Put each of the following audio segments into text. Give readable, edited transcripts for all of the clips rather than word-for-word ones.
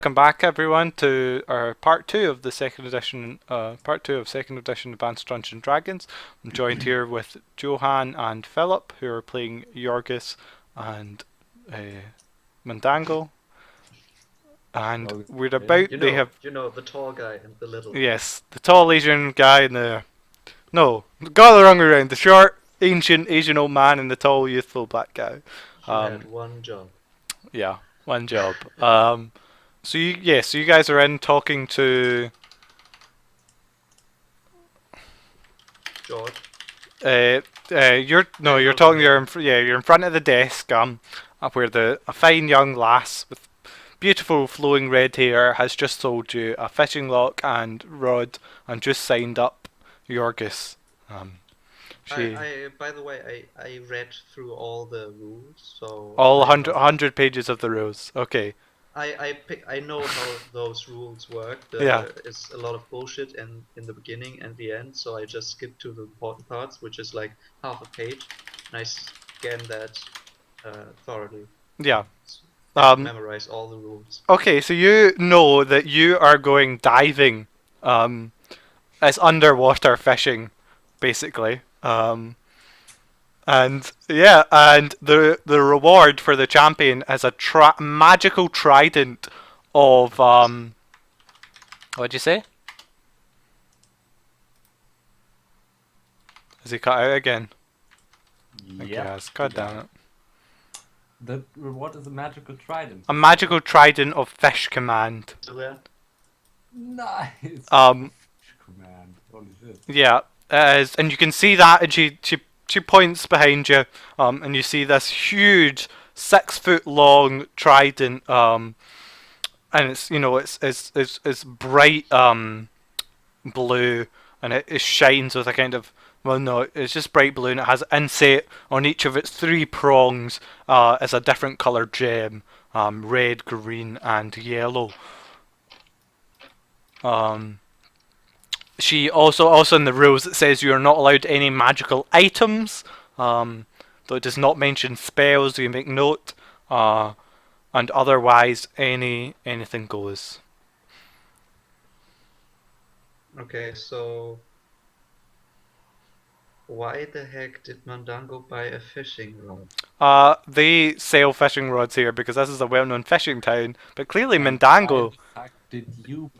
Welcome back, everyone, to our part two of the second edition Advanced Dungeons and Dragons. I'm joined here with Johan and Philip, who are playing Yorgis and Mundango, and Oh, we're yeah. about. They have The tall guy and the little guy. yes, the tall Asian guy and the no, got the wrong way around. The short ancient Asian old man and the tall youthful black guy. He had one job. Yeah, one job. So you guys are in talking to George. you're talking. You're in front of the desk. Up where a fine young lass with beautiful flowing red hair has just sold you a fishing lock and rod and just signed up Yorgis. She By the way, I read through all the rules, so all I 100, know pages of the rules. Okay. I know how those rules work. Yeah. There is a lot of bullshit in the beginning and the end, so I just skip to the important parts, which is like half a page, and I scan that thoroughly. Yeah. Memorize all the rules. Okay, so you know that you are going diving. It's underwater fishing, basically. And yeah, and the reward for the champion is a magical trident of what'd you say? Is he cut out again? Yeah. Yes, god damn it. The reward is a magical trident. A magical trident of fish command. So there. Nice. Command. Holy shit. Yeah, it is, and you can see that, and she points behind you, and you see this huge 6 foot long trident, and it's bright blue, and it shines with a kind of, well, no, it's just bright blue, and it has inset on each of its three prongs as a different color gem, red, green, and yellow. She also in the rules it says you are not allowed any magical items, though it does not mention spells. You make note, and otherwise anything goes. Okay, so why the heck did Mandango buy a fishing rod? They sell fishing rods here because this is a well-known fishing town. But clearly, And Mundango. why the fuck did you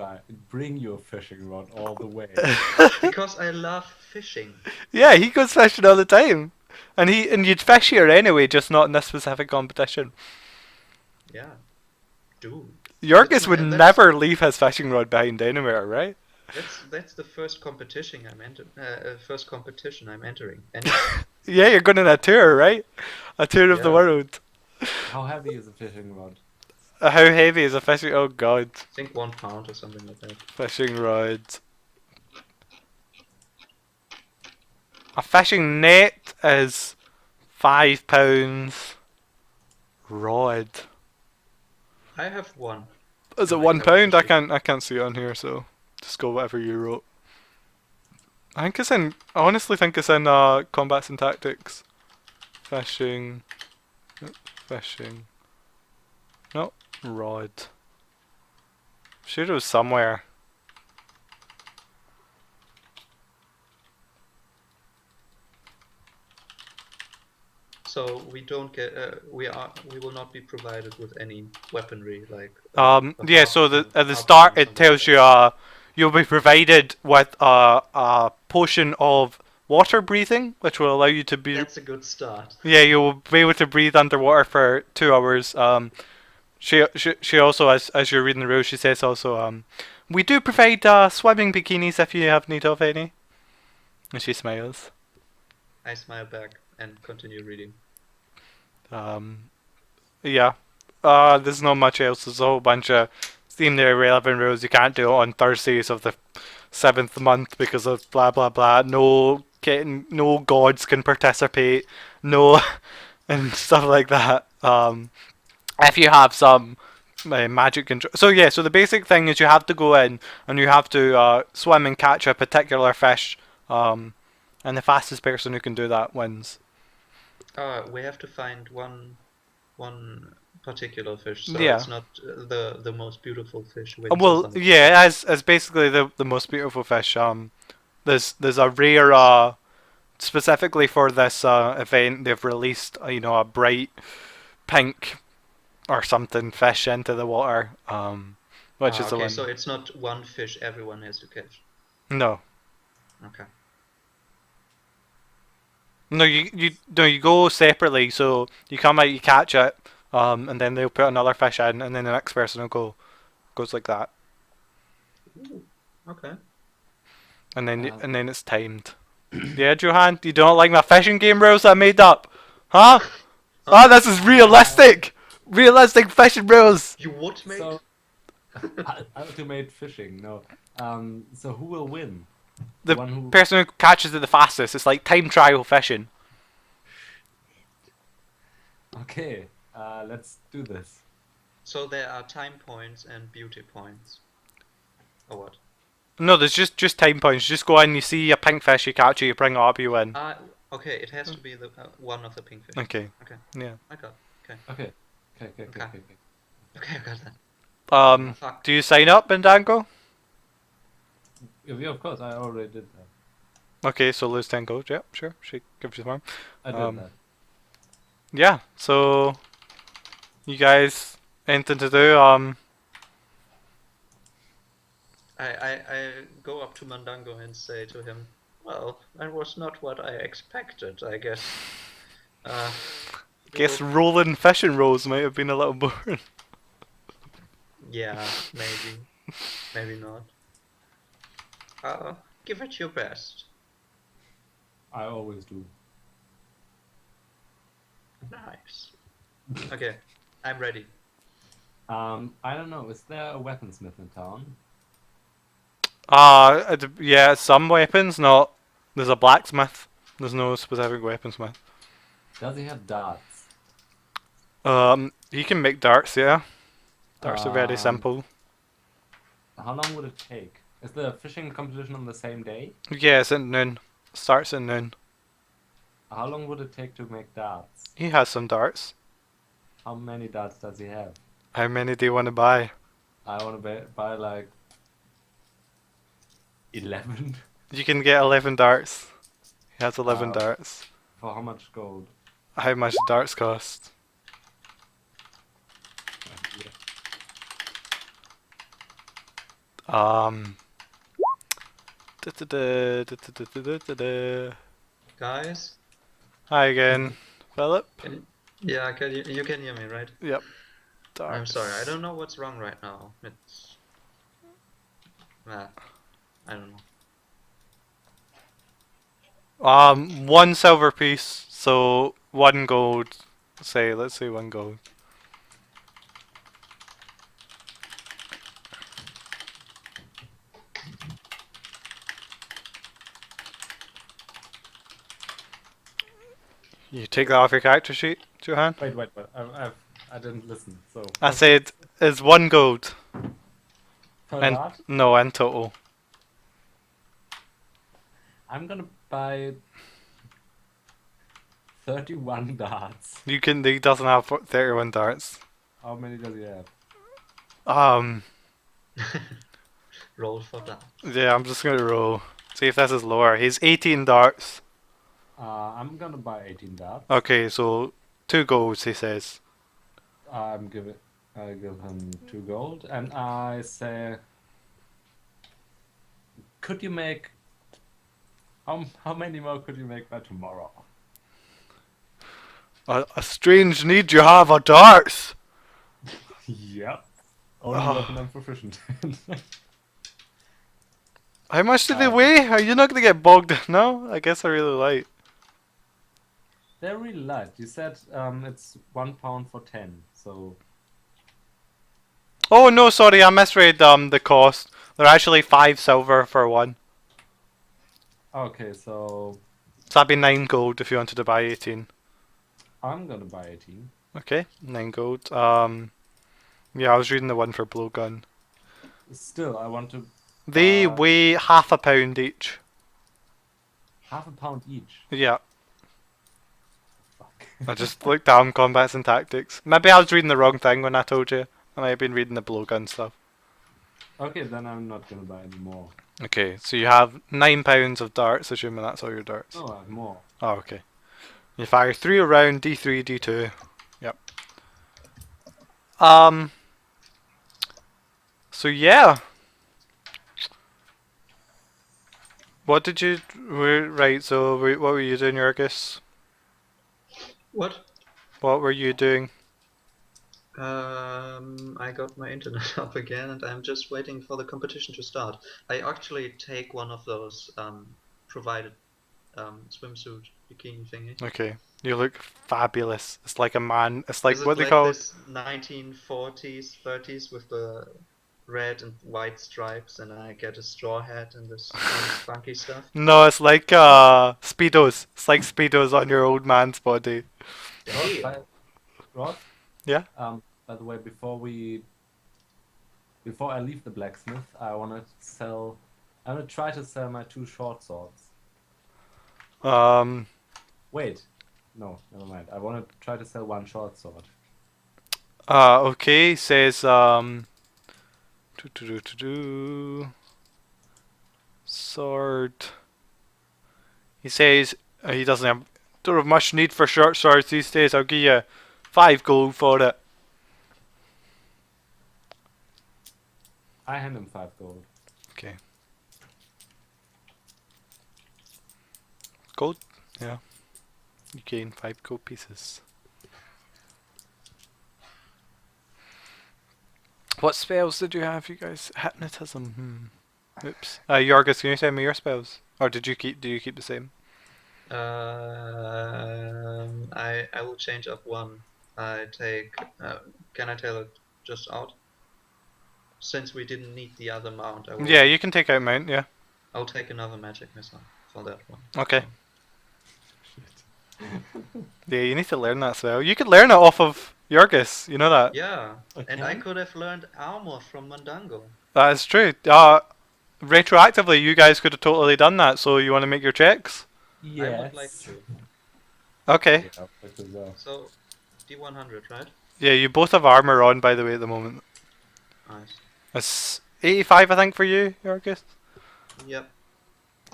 bring your fishing rod all the way? Because I love fishing. Yeah, he goes fishing all the time, and you'd fish here anyway, just not in this specific competition. Yeah, dude. Yorgis would never leave his fishing rod behind anywhere, right? That's the first competition I'm entering. And Yeah, you're going on a tour, right? A tour of the Yeah. world. How heavy is a fishing rod? How heavy is a fishing? Oh god, I think 1 pound or something like that. fishing rod. A fishing net is £5. Rod. I have one. Is it I £1? have I can't see it on here, so just go whatever you wrote. I think it's in. I honestly think it's in combats and tactics. Fishing. Fishing. No, rod. Sure, it was somewhere. So we don't get. We will not be provided with any weaponry like. Yeah. So at the start it tells you you'll be provided with a potion of water breathing, which will allow you to be. That's a good start. Yeah, you'll be able to breathe underwater for 2 hours. She also, as you're reading the rules, she says also, we do provide swimming bikinis if you have need of any. And she smiles. I smile back and continue reading. Yeah. There's not much else. There's a whole bunch of seem there irrelevant rules. You can't do it on Thursdays of the 7th month because of blah blah blah. No gods can participate. No, and stuff like that. If you have some magic control. So yeah, so the basic thing is you have to go in and you have to swim and catch a particular fish. And the fastest person who can do that wins. We have to find one particular fish, so Yeah. it's not the most beautiful fish wins or Well, something. yeah, as basically the most beautiful fish. There's a rare specifically for this event they've released a bright pink or something fish into the water. Which is the Okay, one. so it's not one fish everyone has to catch. No. Okay. No, you go separately. So you come out, you catch it, and then they'll put another fish in, and then the next person will goes like that, Ooh, okay. and then it's timed. Yeah, Johan, you don't like my fishing game rules I made up, huh? Huh? Oh, this is realistic, realistic fishing rules. You would make? So ultimate fishing. No. So who will win? The one who. person who catches it the fastest. It's like time trial fishing. Okay. Let's do this. So there are time points and beauty points. Or what? No, there's just time points. You just go in, you see a pink fish, you catch it, you bring it up, you win. Okay, it has to be the one of the pink fish. Okay. Okay, Yeah. I got. Okay. Okay. Okay, I got that. Fuck. Do you sign up, Mundango? Yeah, of course. I already did that. Okay, so lose 10 gold. Yeah, sure. She gives you one. I did that. Yeah, so you guys anything to do? I go up to Mandango and say to him, well, that was not what I expected, I guess. Guess Well, rolling fishing rolls might have been a little boring. yeah, maybe. Maybe not. Give it your best. I always do. Nice. Okay, I'm ready. I don't know. Is there a weaponsmith in town? Yeah, some weapons, not. There's a blacksmith. There's no specific weaponsmith. Does he have darts? He can make darts, yeah. Darts are very Um, simple. How long would it take? Is the fishing competition on the same day? Yeah, it's at noon. Starts at noon. How long would it take to make darts? He has some darts. How many darts does he have? How many do you want to buy? I want to buy like 11. You can get 11 darts. He has 11 Wow. darts. For how much gold? How much darts cost? Um. Guys? Hi again, Philip. Yeah, you can hear me, right? Yep. I'm sorry, I don't know what's wrong right now. It's... I don't know. One silver piece, so 1 gold. Let's say 1 gold. You take that off your character sheet, Johan? Wait. I didn't listen. So I said it's 1 gold. per And dart? no, in total. I'm gonna buy 31 darts. He doesn't have 31 darts. How many does he have? Roll for that. Yeah, I'm just gonna roll. See if this is lower. He's 18 darts. I'm gonna buy 18 darts. Okay, so 2 golds, he says. I give him 2 gold, and I say, could you make how many more could you make by tomorrow? A strange need you have of darts. Yep. Only Oh. weapon I'm proficient in. How much do they weigh? Are you not gonna get bogged? No, I guess I really light. They're really light. You said it's 1 pound for 10, so Oh no, sorry, I misread the cost. They're actually 5 silver for 1. okay, so So that'd be 9 gold if you wanted to buy 18. I'm gonna buy 18. Okay, 9 gold. Yeah, I was reading the one for blowgun. Still, I want to They weigh half a pound each. half a pound each. Yeah. Fuck. I just looked down combats and tactics. Maybe I was reading the wrong thing when I told you. I might have been reading the blowgun stuff. Okay, then I'm not gonna buy any more. Okay, so you have £9 of darts, assuming that's all your darts. No, I have more. Oh, okay. You fire 3 around, D3, D2. Yep. So yeah. What did you... Right, so what were you doing, Yorgis? What? What were you doing? I got my internet up again, and I'm just waiting for the competition to start. I actually take one of those provided swimsuit bikini thingy. Okay. You look fabulous. It's like a man. It's like Is what it they like call... this 1940s, 30s with the red and white stripes, and I get a straw hat and this funky stuff? No, it's like Speedos. It's like Speedos on your old man's body. Ross, Damn. Ross, Yeah? by the way, before I leave the blacksmith, I wanna try to sell my 2 short swords. Um, Wait, no, never mind. I wanna try to sell 1 short sword. okay, says, sword. He says he don't have much need for short swords these days. I'll give you 5 gold for it. I hand him 5 gold. Okay. Gold? Yeah. You gain 5 gold pieces. What spells did you have, you guys? Hypnotism. Oops. Yorgis, can you tell me your spells? Or do you keep the same? I will change up one. I take. Can I tell it just out? Since we didn't need the other mount, I will. Yeah, you can take out mount, yeah. I'll take another magic missile for that one. Okay. Yeah, you need to learn that spell. You could learn it off of Yorgis, you know that? Yeah, and I Okay. could have learned armor from Mundango. That is true. Retroactively, you guys could have totally done that, so you want to make your checks? I would like Yes. to. Okay. Yeah, because, So, D100, right? Yeah, you both have armor on, by the way, at the moment. Nice. It's 85, I think, for you, Yorgis? Yep.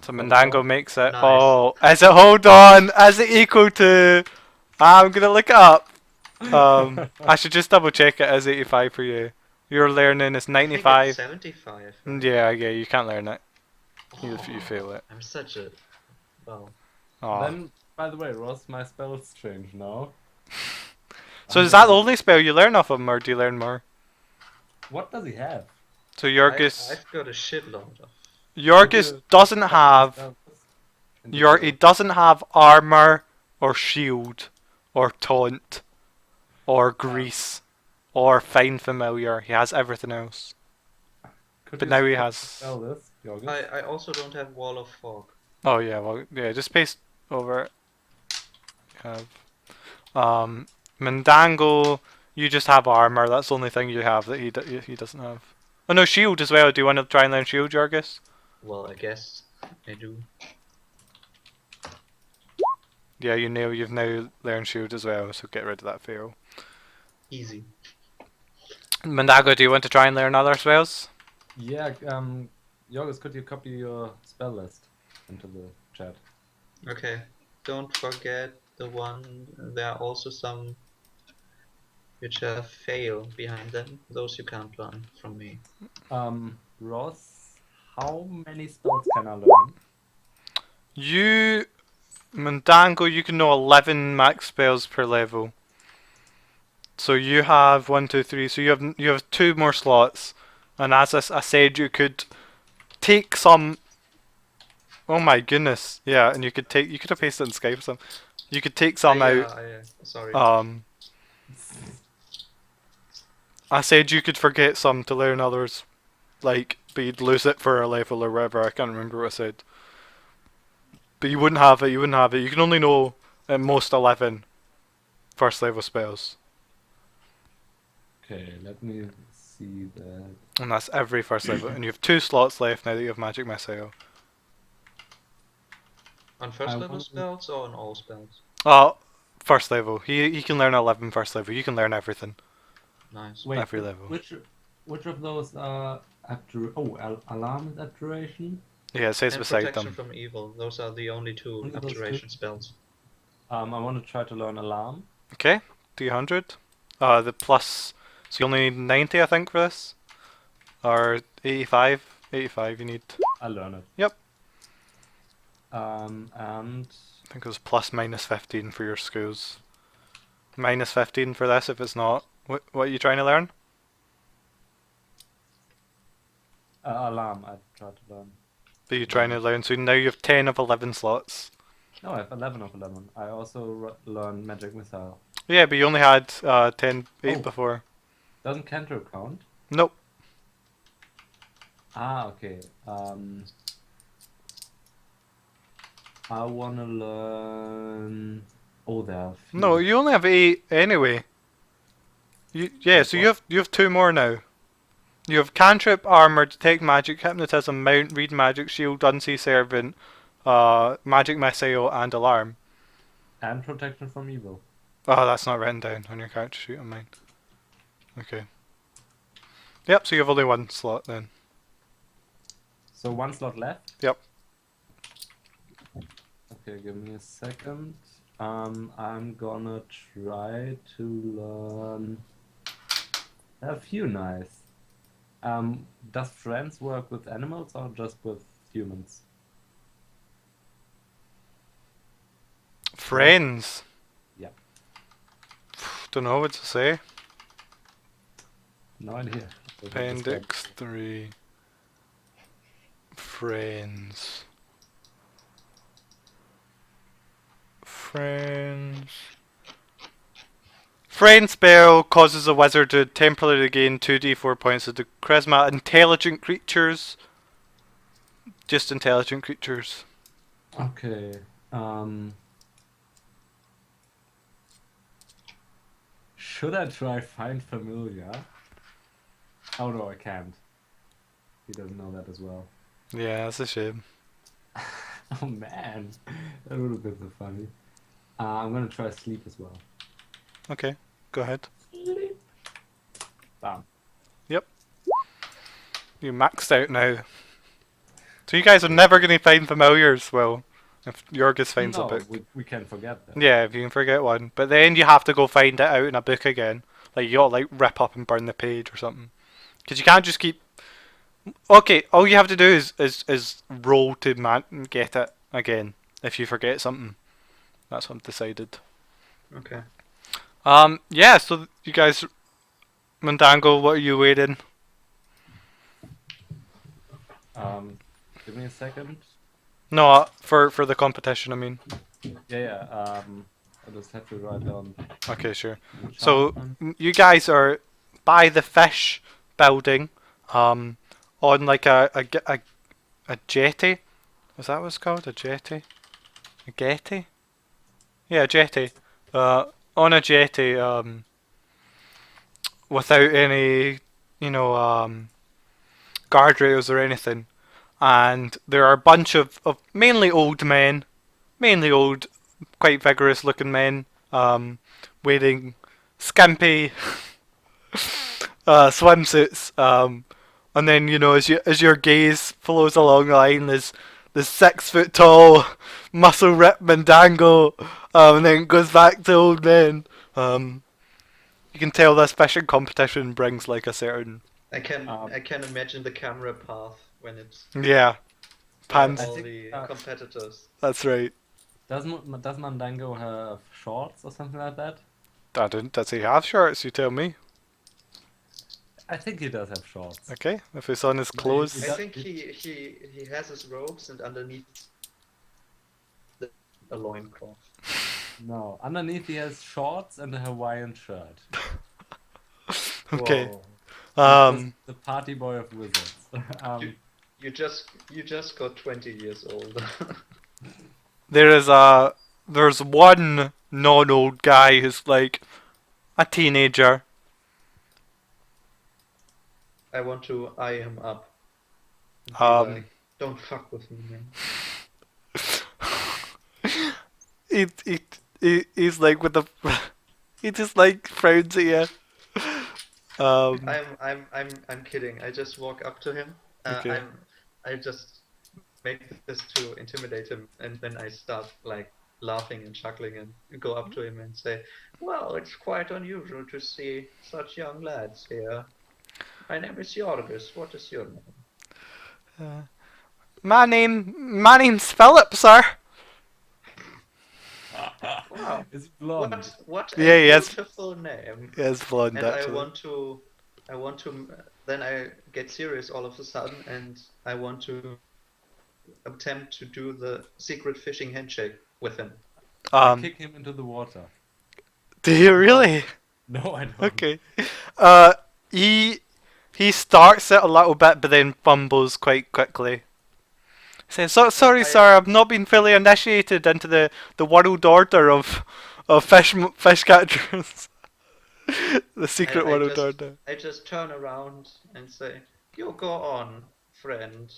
So Mundango makes it. Nice. Oh, is it? Hold on. Is it equal to? I'm gonna look it up. I should just double check it as 85 for you. Your learning is I think it's 95. 75. Right? Yeah, you can't learn it. You fail it. I'm such a. Well. Oh. Then, by the way, Ross, my spells change now. So is that the only spell you learn off him, or do you learn more? What does he have? So Yorgis, I've got a shitload of. Yorgis doesn't have. He doesn't have armor or shield or taunt or grease or fine familiar. He has everything else. But now he has. Spell this, Yorgis? I also don't have Wall of Fog. Oh yeah, well yeah, just paste over it. Have Mundango, you just have armor. That's the only thing you have that he doesn't have. Oh no, shield as well. Do you want to try and learn shield, Jorgis? Well, I guess I do. Yeah, you've now learned shield as well, so get rid of that fail. Easy. Mundango, do you want to try and learn other spells? Yeah, Yorgis, could you copy your spell list into the chat? Okay. Don't forget the one. There are also some which have fail behind them. Those you can't learn from me. Ross, how many spells can I learn? Mundango, you can know 11 max spells per level. So you have 1, 2, 3. So you have 2 more slots, and as I said, you could take some. Oh my goodness! Yeah, and you could have pasted it in Skype or something. You could take some out. Sorry. I said you could forget some to learn others, like, but you'd lose it for a level or whatever. I can't remember what I said. But you wouldn't have it. You wouldn't have it. You can only know at most 11 first level spells, Okay, let me see that. and that's every first level. And you have 2 slots left now that you have magic missile. On first level spells or on all spells? First level. He can learn 11 first level. You can learn everything. Nice. Wait, Every level. which of those are alarm is abjuration? Yeah, it says And beside protection them. from evil. Those are the only two Only those two? abjuration spells. I want to try to learn alarm. Okay, 300. The plus. So you only need 90, I think, for this. Or 85. 85 you need. I learn it. Yep. And I think it was plus minus 15 for your schools. Minus 15 for this if it's not. What are you trying to learn? alarm. I try to learn. Are you trying to learn? So now you have 10 of 11 slots. No, I have 11 of 11. I also learn magic missile. Yeah, but you only had 10, 8 Oh. before. Doesn't cantrip count? Nope. Ah, okay. I wanna learn. Oh, there are a few. No, you only have 8 anyway. So you have 2 more now. You have cantrip, armor, detect magic, hypnotism, mount, read magic, shield, unsee servant, magic missile, and alarm. And protection from evil. Oh, that's not written down on your character sheet on mine. Okay. Yep, so you have only 1 slot then. So 1 slot left? Yep. Okay, give me a second. I'm gonna try to learn a few nice. Does friends work with animals or just with humans? Friends. Yeah. Don't know what to say. No idea. Appendix 3. Friends. Friend spell causes a wizard to temporarily gain 2d4 points of the charisma. Intelligent creatures. Just intelligent creatures. Okay. Should I try find familiar? Oh no, I can't. He doesn't know that as well. Yeah, that's a shame. Oh man, that would have been so funny. I'm gonna try sleep as well. Okay, go ahead. Sleep. Bam. You maxed out now. So you guys are never going to find familiars, well, if Yorgis finds a No, book. we can forget that. Yeah, if you can forget one. But then you have to go find it out in a book again. Like, you gotta, like, rip up and burn the page or something. Because you can't just keep... Okay, all you have to do is roll to get it again, if you forget something. That's what I've decided. Okay. Yeah, so you guys... Mundango, what are you waiting? Give me a second. No, for the competition, I mean. Yeah. I just have to write down. Okay, sure. So enchantment. you guys are by the fish building, on like a jetty. Is that what it's called? A jetty? A getty? Yeah, a jetty. On a jetty. Without any, guardrails or anything, and there are a bunch of mainly old men, mainly old, quite vigorous looking men, wearing skimpy swimsuits, and then as your gaze follows along the line, there's 6 foot tall, muscle ripped Mundango, and then it goes back to old men. You can tell this fishing competition brings like a certain I can imagine the camera path when it's yeah pans. all I think, the competitors. That's right. Does Mandango have shorts or something like that? I didn't. Does he have shorts? You tell me. I think he does have shorts. Okay, if it's on his clothes. I think he has his robes and underneath a loincloth. No, underneath he has shorts and a Hawaiian shirt. Okay. Whoa. The party boy of wizards. You just got 20 years old. There's one non-old guy who's like a teenager. I want to eye him up. And be like, don't fuck with me, man. he's like with the he just like frowns at you. I'm kidding. I just walk up to him. Okay. I just make this to intimidate him, and then I start like laughing and chuckling and go up to him and say, "Well, it's quite unusual to see such young lads here. My name is Yorgis. What is your name?" My name's Philip, sir. Wow, Is he blonde? what a Yeah, he is. beautiful name. He is blonde And actually. I want to, then I get serious all of a sudden, and I want to attempt to do the secret fishing handshake with him. I Um, kick him into the water. do you really? No, I don't. Okay. Uh, he starts it a little bit, but then fumbles quite quickly. He says, "So sorry, I- sir. I've not been fully initiated into the world order of fish catchers. The secret world order." I just turn around and say, "You go on, friend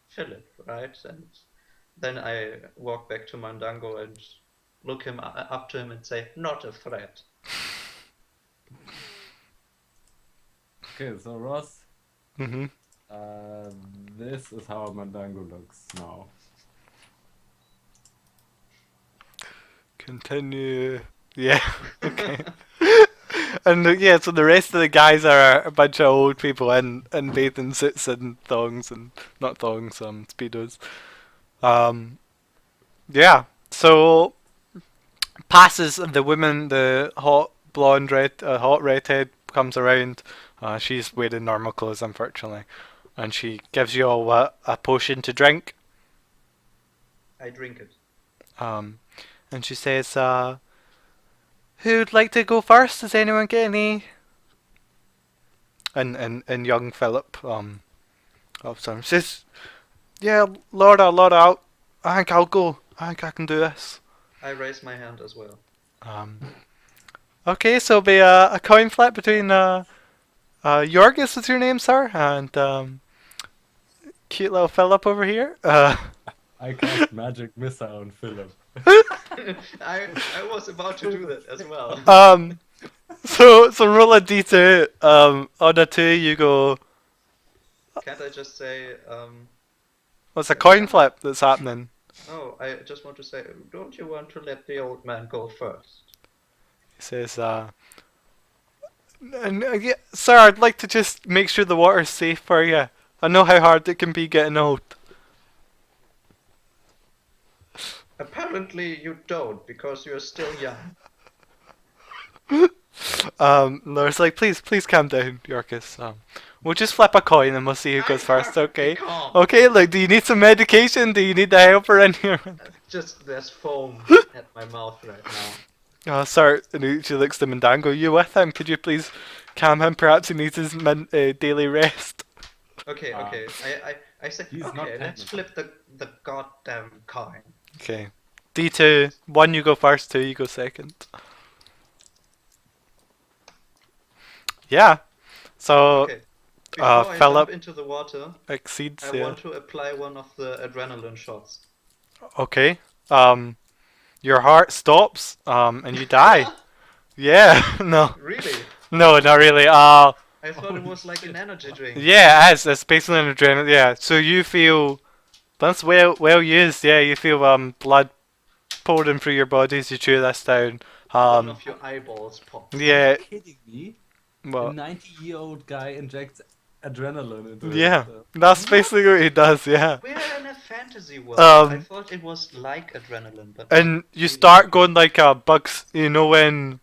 Philip, right?" And then I walk back to Mandango and look him up to him and say, "Not a threat." Okay, so Ross, Mm-hmm. this is how Mandango looks now. Continue. Yeah. Okay. And yeah, so the rest of the guys are a bunch of old people in bathing suits and thongs and not thongs, speedos. Yeah. So passes the woman, the hot blonde hot redhead comes around. She's wearing normal clothes, unfortunately, and she gives you all a potion to drink. I drink it. And she says, "Who'd like to go first? Does anyone get any?" And young Philip, says, "Yeah, Laura, I think I'll go. I think I can do this." I raise my hand as well. Um, okay, so it'll be a coin flip between Yorgis, is your name, sir, and cute little Philip over here. I cast magic missile on Philip. I was about to do that as well. So roll a d2. On a 2 you go. Can't I just say, What's a coin flip that's happening? oh, I just want to say, don't you want to let the old man go first? He says, yeah, "Sir, I'd like to just make sure the water's safe for you. I know how hard it can be getting old." Apparently you don't, because you're still young. Laura's like, please calm down, Yorkis. We'll just flip a coin and we'll see who goes I'm first, perfectly okay? calm. Okay, like, do you need some medication? Do you need a helper in here? Just there's foam at my mouth right now. Oh, sir, and she looks to Mundango. You with him? Could you please calm him? Perhaps he needs his daily rest. Okay. I said, He's not okay, let's technical. flip the goddamn coin. Okay. D2. 1 you go first, 2 you go second. Yeah. So, Okay. Before I jump Philip into the water, exceeds, I yeah. want to apply one of the adrenaline shots. Okay. Your heart stops, and you die. Yeah, no. Really? No, not really. I thought it was Holy like an shit. energy drink. Yeah, it is. It's basically an adrenaline. Yeah, so you feel that's well used. Yeah, you feel blood pouring through your body as you chew this down. One of your eyeballs pops. Yeah. Are you kidding me? A Well, 90-year-old guy injects adrenaline into yeah. his, That's basically what he does. Yeah. We're in a fantasy world. I thought it was like adrenaline, but And not you really. start going like bugs. You know when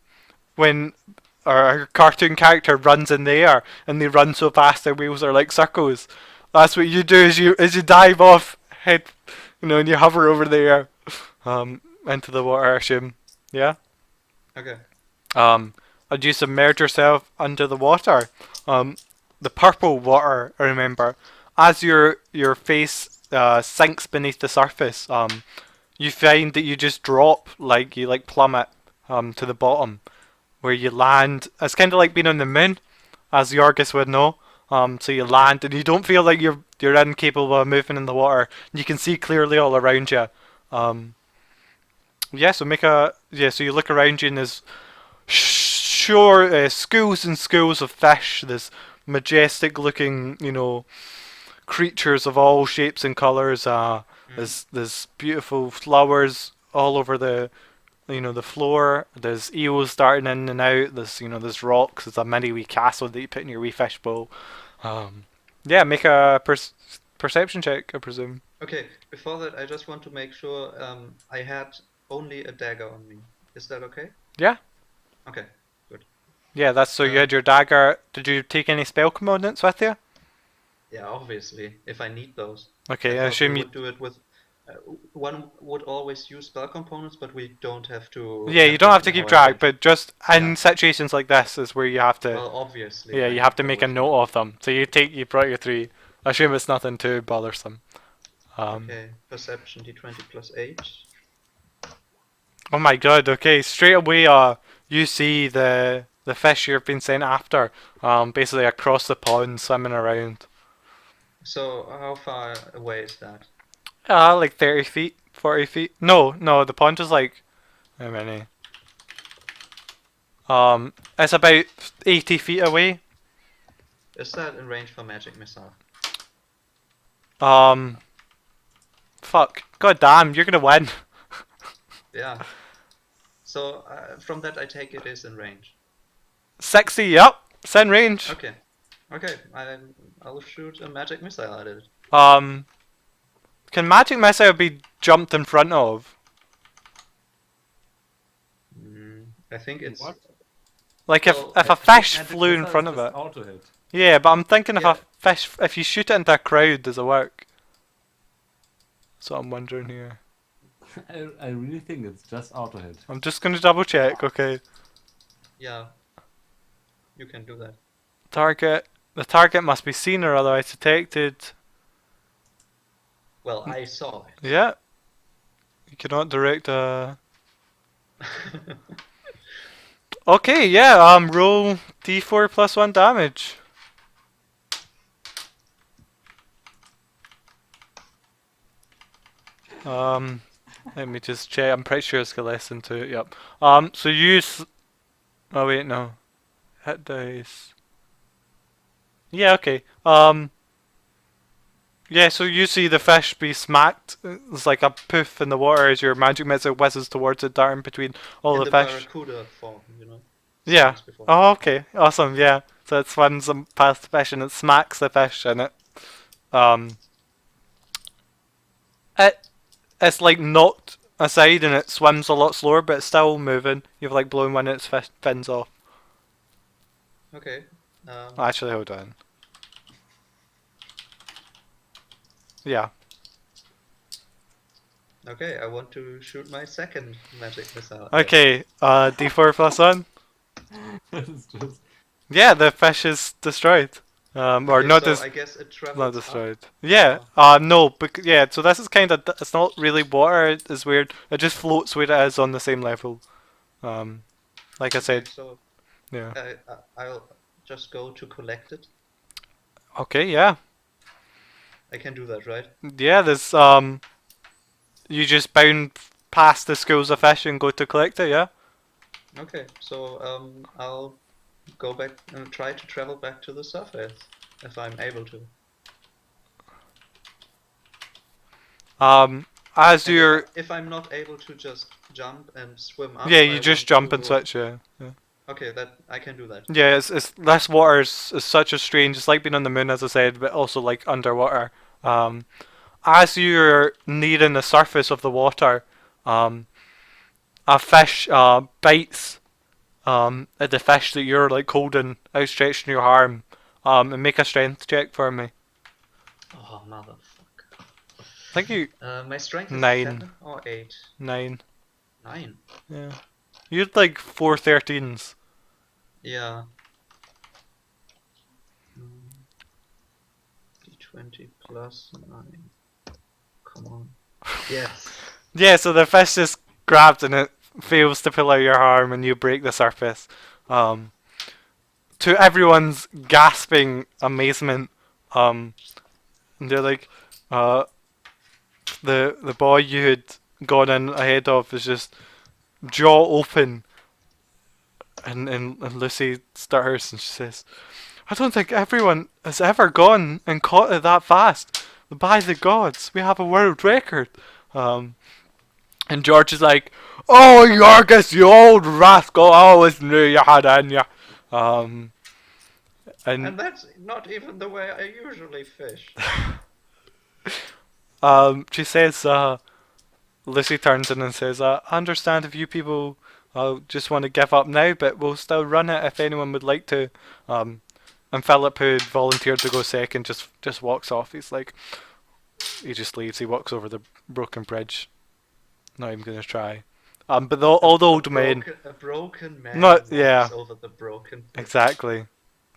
a cartoon character runs in the air and they run so fast their wheels are like circles. That's what you do as you dive off head, and you hover over the air, into the water. I assume. Yeah. Okay. As you submerge yourself under the water, the purple water. I remember, as your face sinks beneath the surface, you find that you just drop you plummet to the bottom, where you land. It's kind of like being on the moon, as Yorgis would know. So you land and you don't feel like you're incapable of moving in the water. You can see clearly all around you. Yeah, so make a yeah, so you look around you and there's sure schools and schools of fish. There's majestic looking, creatures of all shapes and colors. Mm. There's beautiful flowers all over the floor. There's eels darting in and out. There's rocks. There's a mini wee castle that you put in your wee fish bowl. Um, yeah, make a perception check, I presume. Okay, before that, I just want to make sure I had only a dagger on me. Is that okay? Yeah, Okay, good. yeah. That's so you Uh, had your dagger. Did you take any spell components with you? yeah, obviously, if I need those. I Okay, I thought we assume you. would do it with. Uh, One would always use spell components, but we don't have to Yeah, you have don't them have to in keep our track, inventory. but just Yeah, in situations like this is where you have to. well, obviously, Yeah, I you have need to make a those. note of them. So you brought your three. I assume it's nothing too bothersome. Um, Okay, perception d20 plus 8. oh my god. Okay, straight away, you see the fish you've been sent after, basically across the pond, swimming around. So, how far away is that? Like 30 feet, 40 feet. No, no, the pond is like how many? It's about 80 feet away. Is that in range for magic missile? Um, fuck. God damn, you're gonna win. Yeah. So, from that, I take it is in range. 60. Yep, it's in range. Okay. Okay, I'll shoot a magic missile at it. Um, can magic missile be jumped in front of? I think it's What? Like well. if I a think fish magic flew in missile front is of just it. auto hit. Yeah, but I'm thinking if Yeah. a fish, if you shoot it into a crowd, does it work? That's what I'm wondering here. I really think it's just auto hit. I'm just gonna double check. Okay, Yeah, you can do that. target. The target must be seen or otherwise detected. Well, I saw Yeah, you cannot direct a. it. Okay, yeah. Roll d4 plus 1 damage. Um, let me just check. I'm pretty sure it's got less than 2. Yep. So use. Oh wait, no. Hit dice. Yeah. Okay. Yeah. So you see the fish be smacked. It's like a poof in the water as your magic missile whizzes towards it, darting between all In the the fish. barracuda form, Yeah. seconds before. Oh, okay. Awesome. Yeah. So it swims past the fish and it smacks the fish and um it it's like knocked aside and it swims a lot slower, but it's still moving. You've like blown one of its fins off. Okay. Actually, hold on. Yeah. Okay, I want to shoot my second magic missile. Okay. D4 plus 1. It's just Yeah, the fish is destroyed. Or Okay, not so dis- I guess it not travels up. destroyed. Yeah. No. Yeah. So this is kind of. It's not really water. It's weird. It just floats where it is on the same level. Um, like I Okay, said. so Yeah. I'll just go to collect it. Okay. Yeah. I can do that, right? Yeah. There's You just bound past the schools of fish and go to collect it. Yeah. Okay, so I'll go back and try to travel back to the surface if I'm able to. As And you're. if I'm not able to just jump and swim up, Yeah. I You just want jump and to. switch. Yeah. Yeah. Okay, that I can do that. Yeah, it's this water is such a strange. It's like being on the moon, as I said, but also like underwater. Um, as you're nearing the surface of the water, um, a fish bites at the fish that you're like holding outstretched in your arm. And make a strength check for me. Oh, motherfucker. I think you My strength is 9. 7 or 8? 9. 9. Yeah, you'd like 4 13s. Yeah. D20 plus 9. Come on. Yes. Yeah, so the fish just grabs and it fails to pull out your arm and you break the surface. Um, to everyone's gasping amazement, and they're like, the boy you had gone in ahead of is just jaw open, and Lucy stutters and she says, "I don't think everyone has ever gone and caught it that fast. By the gods, we have a world record." Um, and George is like, "Oh, Yorgis, you old rascal! I always knew you had in you." Um, and And that's not even the way I usually fish. she says, Lucy turns in and says, "I understand if you people just want to give up now, but we'll still run it if anyone would like to." And Philip, who had volunteered to go second, just walks off. He's like, he just leaves. He walks over the broken bridge. Not even gonna try. But all the old men, A broken man not walks yeah, over the broken bridge. exactly.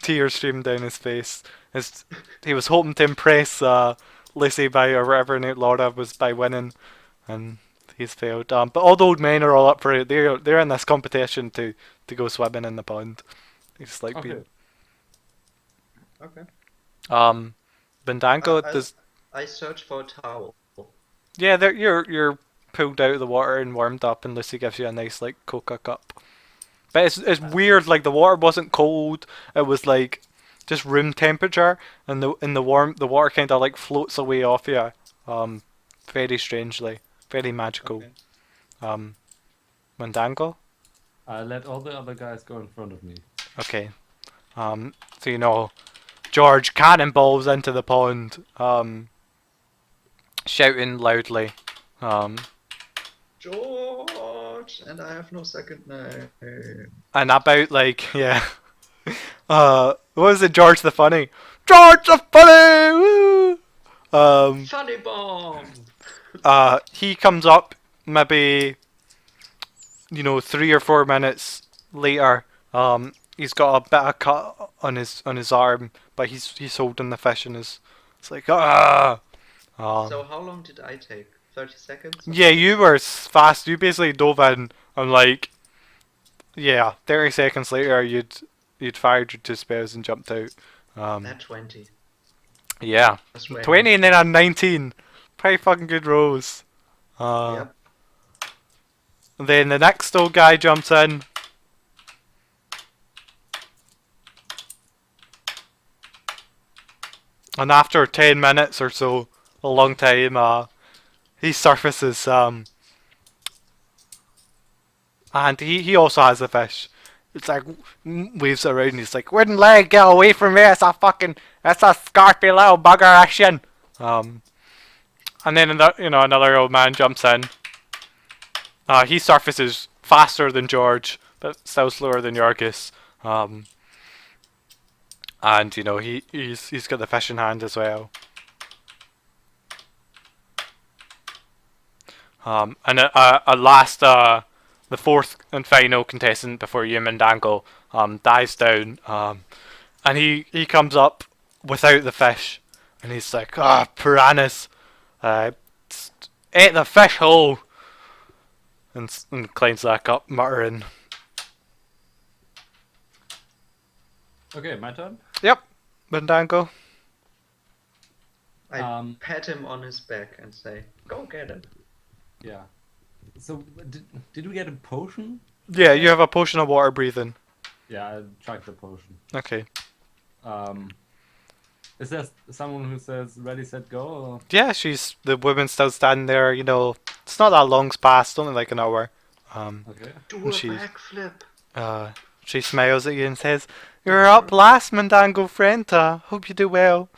Tears streamed down his face. He was hoping to impress Lucy by or whatever Nate Laura was by winning, and he's failed. But all the old men are all up for it. They're in this competition to go swimming in the pond. They just like Okay. being Okay. Bundango I, does. I search for a towel. Yeah, you're pulled out of the water and warmed up, and Lucy gives you a nice like coca cup. But it's weird. Like the water wasn't cold. It was like just room temperature, and the water kind of like floats away off you. Very strangely, very magical. Okay. Mundango. I let all the other guys go in front of me. Okay. So George cannonballs into the pond, shouting loudly. George, and I have no second name. And about like yeah. What was it? George the Funny. George the Funny. Woo! Funny bomb. He comes up maybe 3 or 4 minutes later. He's got a bit of cut on his arm, but he's holding the fish in his. It's like ah. So how long did I take? 30 seconds? Yeah, you were fast. You basically dove in and like, yeah, 30 seconds later you'd fired your 2 spells and jumped out. At 20. Yeah, That's way 20 more. and then a 19. Pretty fucking good rolls. Yep. And then the next old guy jumps in. And after 10 minutes or so, a long time, he surfaces, and he also has a fish. It's like, waves it around, and he's like, "Wooden leg, get away from me, it's a scarpy little bugger action." And then, another old man jumps in. He surfaces faster than George, but still slower than Yorgis. And he's got the fish in hand as well. And at last, the fourth and final contestant before you, Mundango, dives down, and he comes up without the fish, and he's like, piranhas, ate the fish whole, and climbs back up, muttering. Okay, my turn. Yep, Mundango. I pat him on his back and say, "Go get him." Yeah. So did we get a potion? Yeah, you have a potion of water breathing. Yeah, I tried the potion. Okay. Is there someone who says ready, set, go? Or? Yeah, the woman's still standing there. It's not that long's passed, only like an hour. Okay. Do a She- backflip. She smiles at you and says, "You're up last, Mundango friend. Hope you do well."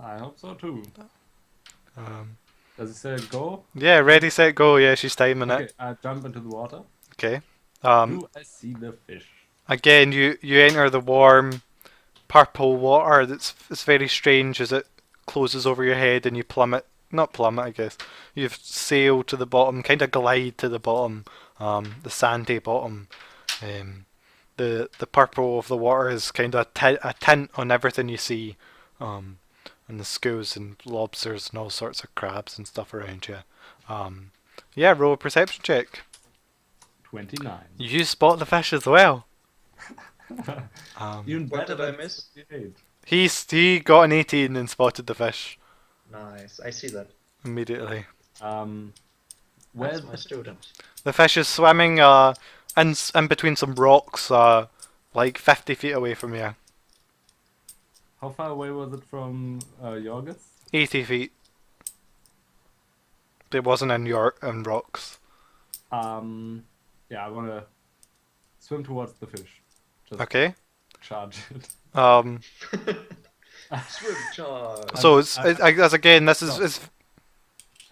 I hope so too. Um, Does it say go? yeah, ready, set, go. Yeah, she's timing Okay, it. I jump into the water. Okay. Do I see the fish? Again, you enter the warm purple water. It's very strange as it closes over your head and you plummet. Not plummet, I guess. You sail to the bottom, kind of glide to the bottom, the sandy bottom. The purple of the water is kind of a tint on everything you see, and the schools and lobsters and all sorts of crabs and stuff around you. Yeah, roll a perception check. 29. You spot the fish as well. Even What better did I than miss? 58. He got an 18 and spotted the fish Nice. I see that. immediately. Where That's my student. The fish is swimming in between some rocks, like 50 feet away from you. how far away was it from Yorgis? 80 feet. It wasn't in rocks. Yeah, I wanna swim towards the fish. Just Okay. charge it. Swim charge. So as again, this No. is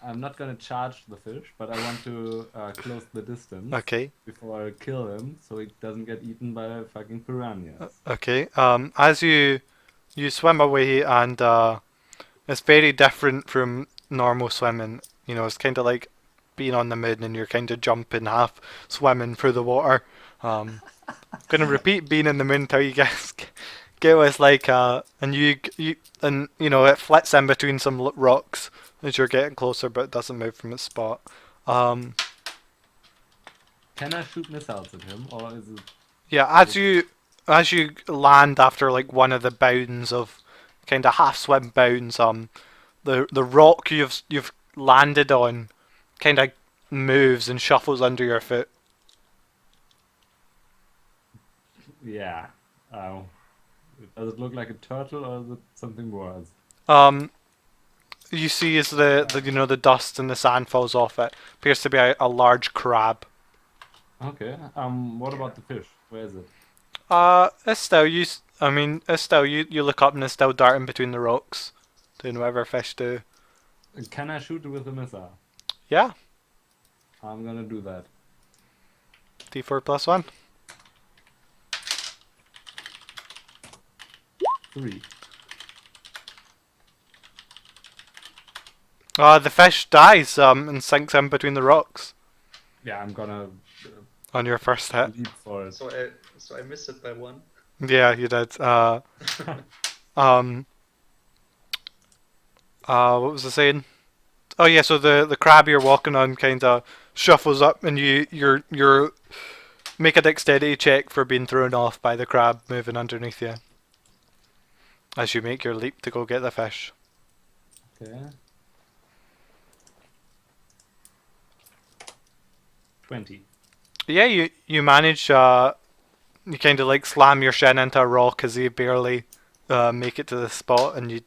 I'm not gonna charge the fish, but I want to close the distance okay. before I kill him, so he doesn't get eaten by fucking piranhas. Okay. As you swim away, and it's very different from normal swimming. You know, it's kind of like being on the moon, and you're kind of jumping, half swimming through the water. Gonna repeat being in the moon until you guys get what it's like. And you know it flits in between some rocks as you're getting closer, but it doesn't move from its spot. Can I shoot missiles at him, or is it? Yeah, as you land after like one of the bounds of kind of half swim bounds, the rock you've landed on kind of moves and shuffles under your foot. Yeah. Does it look like a turtle, or is it something worse? You see as the you know the dust and the sand falls off it, appears to be a large crab. Okay. What about the fish? Where is it? It's still it's still you look up and it's still darting between the rocks, doing whatever fish do. Can I shoot it with a missile? Yeah, I'm gonna do that. D4+1. 3. The fish dies and sinks in between the rocks Yeah, I'm gonna on your first hit. leap for it. So I missed it by 1. Yeah, you did. Um. What was I saying? Oh yeah, so the crab you're walking on kind of shuffles up, and you're make a dexterity check for being thrown off by the crab moving underneath you as you make your leap to go get the fish. Okay. 20. Yeah, you manage. You kind of like slam your shin into a rock as you barely make it to the spot, and you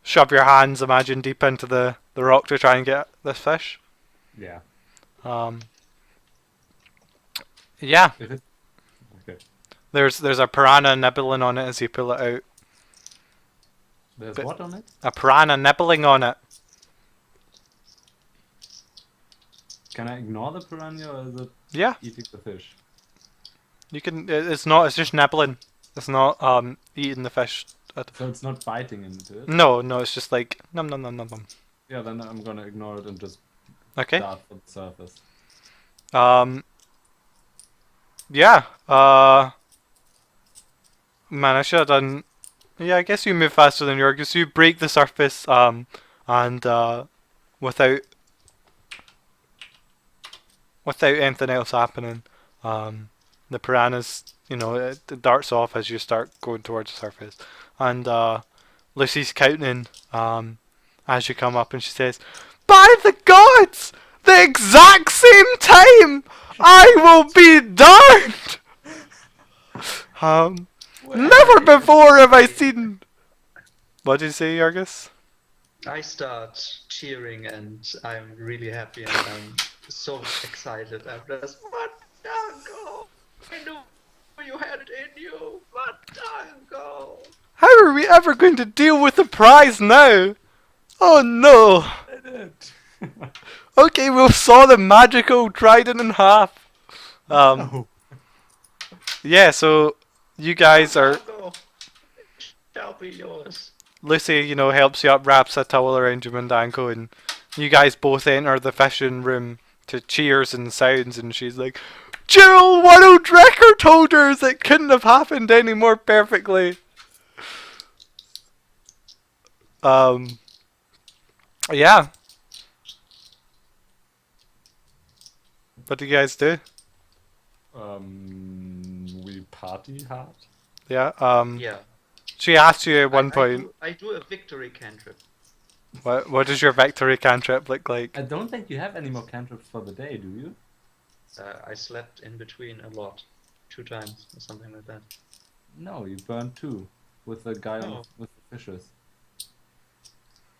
shove your hands, imagine, deep into the rock to try and get this fish. Yeah. Yeah, If it... Okay. there's a piranha nibbling on it as you pull it out. There's But- what on it? A piranha nibbling on it. Can I ignore the piranha, or is it Yeah, eating the fish? you can. It's not. It's just nibbling. It's not eating the fish. So it's not biting into it? No, it's just like num num num num num. Yeah, then I'm gonna ignore it and just Okay. dart for the surface. Yeah. Man, I should have done. Yeah, I guess you move faster than Yorgis. You break the surface. And without anything else happening, the piranhas, you know, it darts off as you start going towards the surface, and Lucy's counting as you come up, and she says, "By the gods, the exact same time, I will be darned." Never before have I seen. What did you say, Yorgis? I start cheering and I'm really happy and I'm so excited after this. Mundango! I knew you had it in you! Mundango! How are we ever going to deal with the prize now? Oh no! I did! Okay, we'll saw the magical trident in half. Oh. Yeah, so you guys are. Mundango, it shall be yours. Lucy, you know, helps you up, wraps a towel around your Mundango, and you guys both enter the fishing room to cheers and sounds, and she's like, "Jewel world record holders! It couldn't have happened any more perfectly." Yeah. What do you guys do? We party hard. Yeah. Yeah. She asked you at one point. I do a victory cantrip. What does your victory cantrip look like? I don't think you have any more cantrips for the day, do you? I slept in between a lot, 2 times or something like that. No, you burned 2 with the guy No. with the fishes.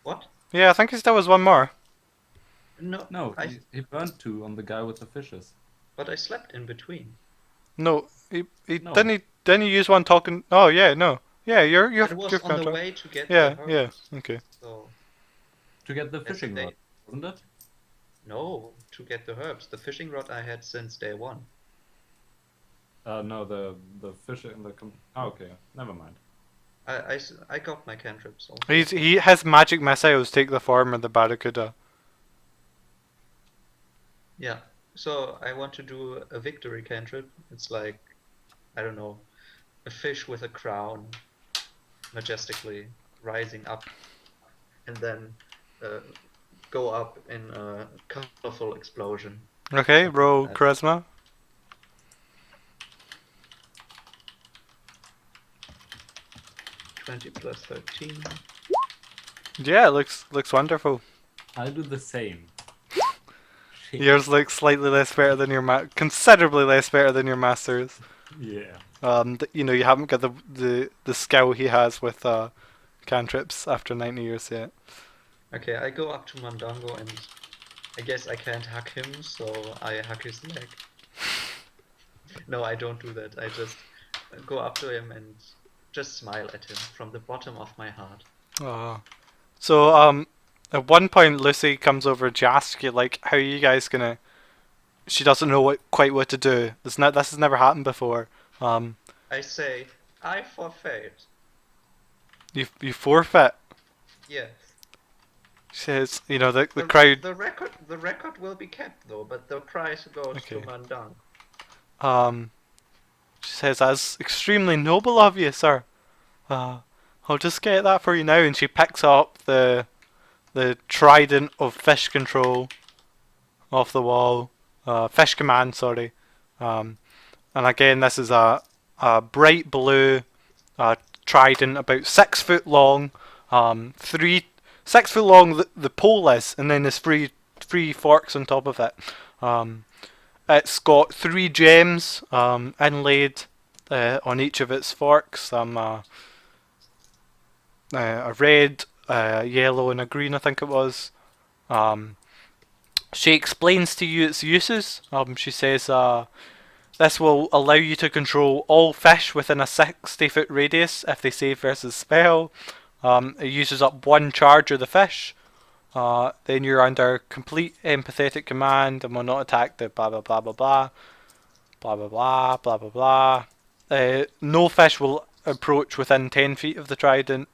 What? Yeah, I think he still has one more. No, No, he burned 2 on the guy with the fishes. but I slept in between. No, he No. didn't he use one talking? Oh yeah, no, yeah, you're It was on the way to get Yeah, the yeah, herbs. okay. So To get the that's the fishing day. rod, wasn't it? No, to get the herbs. The fishing rod I had since day 1. No, the fish in the. Oh, okay, never mind. I got my cantrips also. He has magic missiles take the form of the barracuda. Yeah. So I want to do a victory cantrip. It's like, I don't know, a fish with a crown, majestically rising up, and then go up in a colorful explosion. Okay, roll Uh, charisma. 20 plus 13. Yeah, it looks wonderful. I'll do the same. Shit. Yours looks slightly less better than your considerably less better than your master's. Yeah. You know, you haven't got the skill he has with cantrips after 90 years yet. Okay, I go up to Mundango and I guess I can't hack him, so I hack his leg. No, I don't do that. I just go up to him and just smile at him from the bottom of my heart. Oh. So at one point Lucy comes over to ask you like, how are you guys gonna? She doesn't know quite what to do. This has never happened before. I say, I forfeit. You forfeit. Yes. She says, you know, the crowd. The record will be kept though, but the prize goes to Okay. Mundango. She says, that's extremely noble of you, sir. I'll just get that for you now. And she picks up the trident of fish control off the wall. Fish command, sorry. And again, this is a bright blue trident, about 6 foot long. 6 foot long the pole is, and then there's three forks on top of it. It's got 3 gems inlaid on each of its forks. A red, yellow, and a green, I think it was. She explains to you its uses. She says this will allow you to control all fish within a 60-foot radius if they save versus spell. It uses up 1 charge of the fish. Then you're under complete empathetic command and will not attack the blah blah blah blah blah. Blah blah blah blah blah blah. No fish will approach within 10 feet of the trident.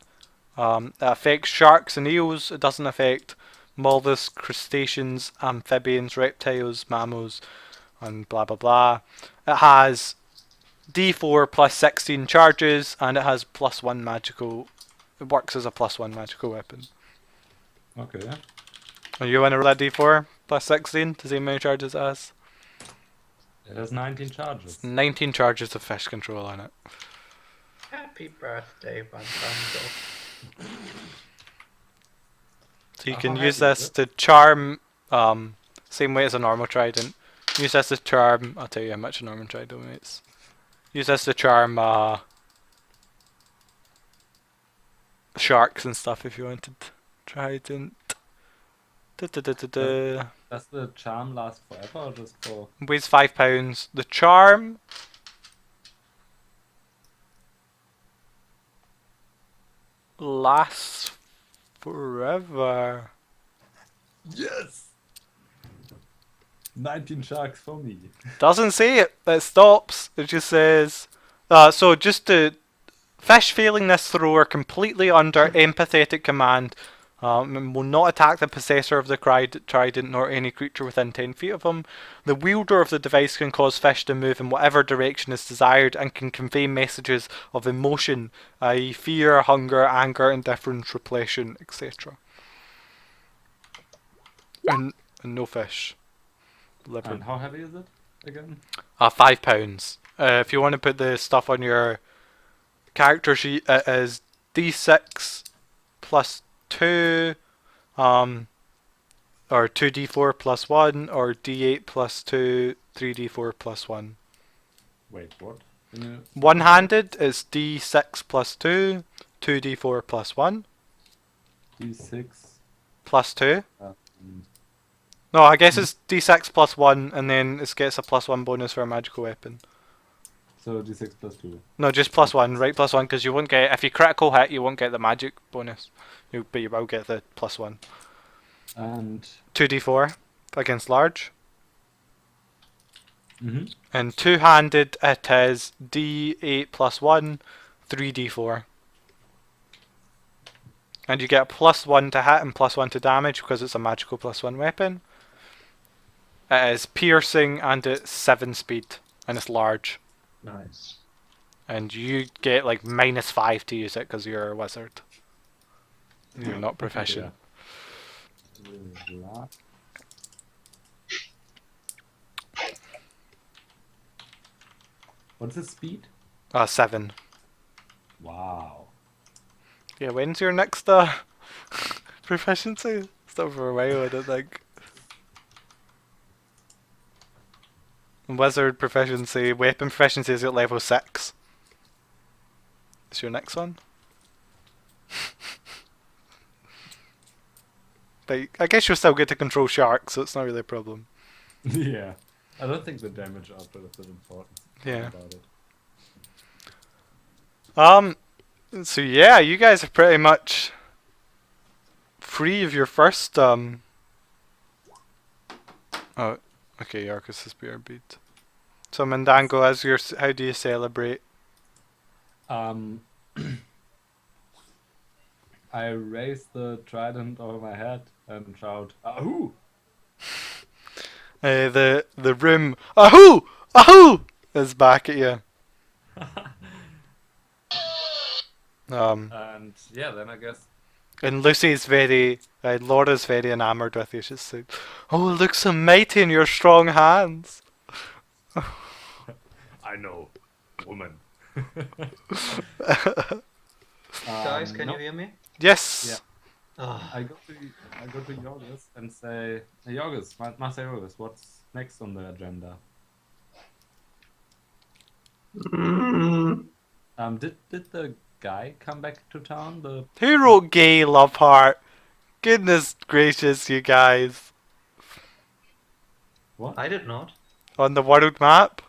It affects sharks and eels. It doesn't affect mollusks, crustaceans, amphibians, reptiles, mammals, and blah blah blah. It has D4 plus 16 charges, and it has +1 magical. It works as a +1 magical weapon. Okay. Are you want to roll that D4 plus 16 to see how many charges it has? It has 19 charges. 19 charges of fish control on it. Happy birthday, Mundango. So you How can heavy use is this it? to charm, same way as a normal trident. Use this to charm, I'll tell you how much a normal trident weighs. Use this to charm sharks and stuff if you wanted. Trident. Does the charm last forever or just for... Weighs 5 pounds. The charm lasts forever. Yes! 19 sharks for me. Doesn't say it. It stops. It just says. So just to fish failing this throw are completely under empathetic command. And will not attack the possessor of the trident nor any creature within 10 feet of him. The wielder of the device can cause fish to move in whatever direction is desired and can convey messages of emotion, i.e. fear, hunger, anger, indifference, repulsion, etc. And no fish. And how heavy is it again? 5 pounds. If you want to put the stuff on your character sheet, it is D6 plus 2 Um, or 2d4 plus 1, or d8 plus 2, 3d4 plus 1. Wait, what? Can you repeat that? One-handed is d6 plus 2, 2d4 plus 1, D6. plus 2. Um, No, I guess it's d6 plus 1, and then it gets a plus 1 bonus for a magical weapon. so D6 plus 2. No, just plus 1, right? Plus 1, because you won't get, if you critical hit, you won't get the magic bonus. But you will get the plus 1. And 2d4 against large. mhm. And two-handed, it is d8 plus 1, 3d4. And you get a plus 1 to hit and plus 1 to damage because it's a magical plus 1 weapon. It is piercing and it's 7 speed. And it's large. Nice. And you get like -5 to use it because you're a wizard. You're not proficient. Yeah. What's the speed? 7. Wow. Yeah, when's your next proficiency? It's not for a while, I don't think. Wizard proficiency, weapon proficiency is at level 6. Is your next one? But I guess you're still good to control sharks, so it's not really a problem. Yeah. I don't think the damage output is that important. Yeah. About it. So yeah, you guys are pretty much free of your first Oh, okay, Yorgis is BRB'd. So Mundango, how do you celebrate? I raise the trident over my head and shout, "Ahoo!" The room, ahoo, ahoo, is back at you. And yeah, then I guess And Lucy's Laura's very enamored with you. She's like, "Oh, look so mighty in your strong hands." I know, woman. Guys, can no, you hear me? Yes. Yeah. Oh, I go to Yorgis and say, "Hey, Yorgis, Master Yorgis, what's next on the agenda?" Did the guy come back to town? Who wrote "gay love heart"? Goodness gracious, you guys! What? I did not. On the world map?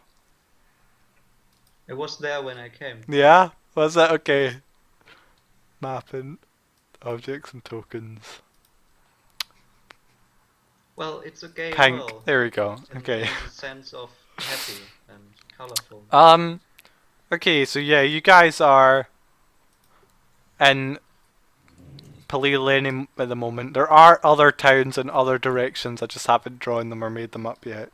It was there when I came. Yeah? Was that okay? Mapping objects and tokens. Well, it's a gay Pink. world. There we go. In Okay. the sense of happy and colorful. Okay, so yeah, you guys are in Palilene at the moment. There are other towns in other directions. I just haven't drawn them or made them up yet.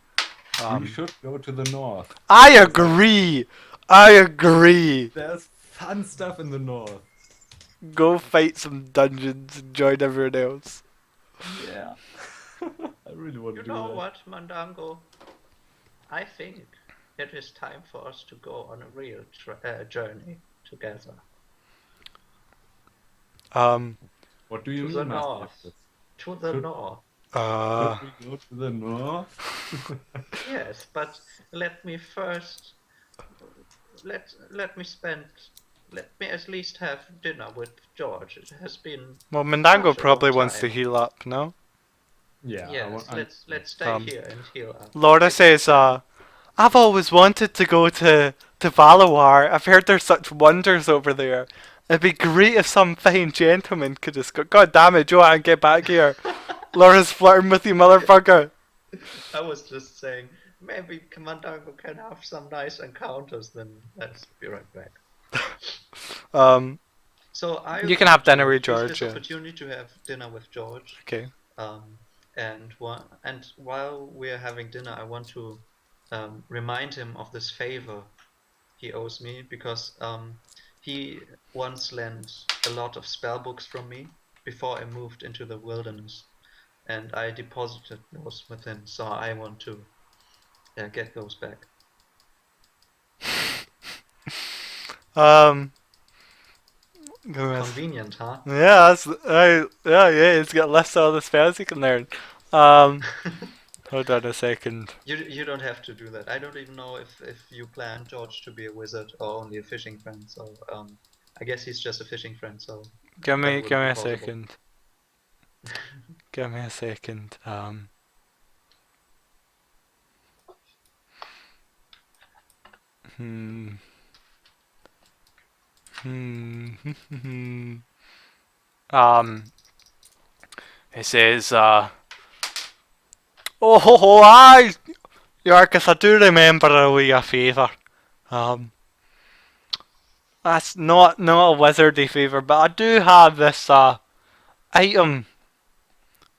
We should go to the north. I agree. I agree. There's fun stuff in the north. Go fight some dungeons and join everyone else. Yeah. I really want You to do know that. what, Mandango? I think it is time for us to go on a real journey together. What do you To the mean, Master north. Yorgis? To the Should- north. Should we go to the north? Yes, but let me first. Let me at least have dinner with George. It has been. Well, Mundango Such a probably long wants to time. heal up, no? Yeah. Yes, let's stay here and heal up. Laura says, I've always wanted to go to Valuar. I've heard there's such wonders over there. It'd be great if some fine gentleman could just go, God damn it, Joanne, get back here. Laura's flirting with you, motherfucker. I was just saying, maybe Mandango can have some nice encounters. Then let's be right back. So You can have dinner with use George, this yeah. opportunity to have dinner with George. Okay. And while we're having dinner, I want to remind him of this favor he owes me, because he once lent a lot of spell books from me before I moved into the wilderness, and I deposited those with him. So I want to get those back. Convenient, huh? Yeah, it's got lists of all the spells you can learn. Hold on a second. You don't have to do that. I don't even know if you plan George to be a wizard or only a fishing friend. So I guess he's just a fishing friend. So Give that me wouldn't be a possible. second. Give me a second. Hmm. Um. It says, oh ho ho, aye, Yorgis, I do remember a wee favour. Um. That's not a wizardy favour, but I do have this item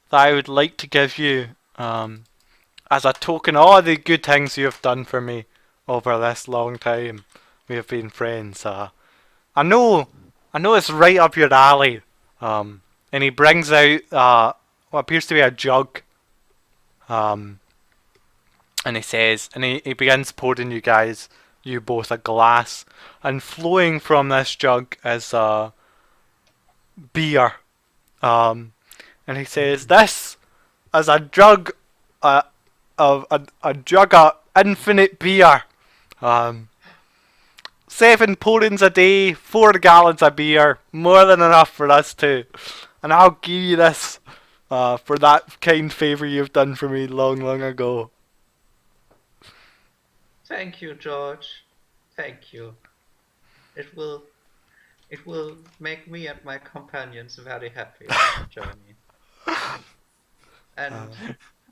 that I would like to give you. As a token of all the good things you have done for me over this long time we have been friends. I know, I know it's right up your alley. And he brings out what appears to be a jug. Um, and he says, and he begins pouring you both a glass, and flowing from this jug is beer. And he says, this is a jug, of a jug of infinite beer. Um, 7 pourings a day, 4 gallons of beer, more than enough for us two. And I'll give you this for that kind favour you've done for me long, long ago. Thank you, George. Thank you. It will make me and my companions very happy on our journey. And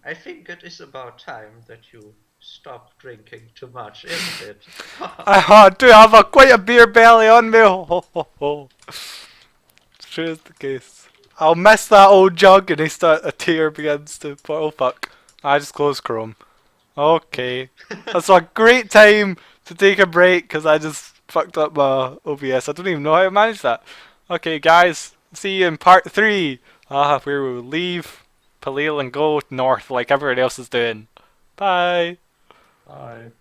I think it is about time that you stop drinking too much, isn't it? I do have quite a beer belly on me. Ho, ho, ho, ho. It's true as the case. I'll miss that old jug, and a tear begins to. Oh fuck! I just closed Chrome. Okay, that's a great time to take a break because I just fucked up my OBS. I don't even know how to manage that. Okay, guys, see you in part 3. Where we'll leave Palil and go north like everyone else is doing. Bye. Bye.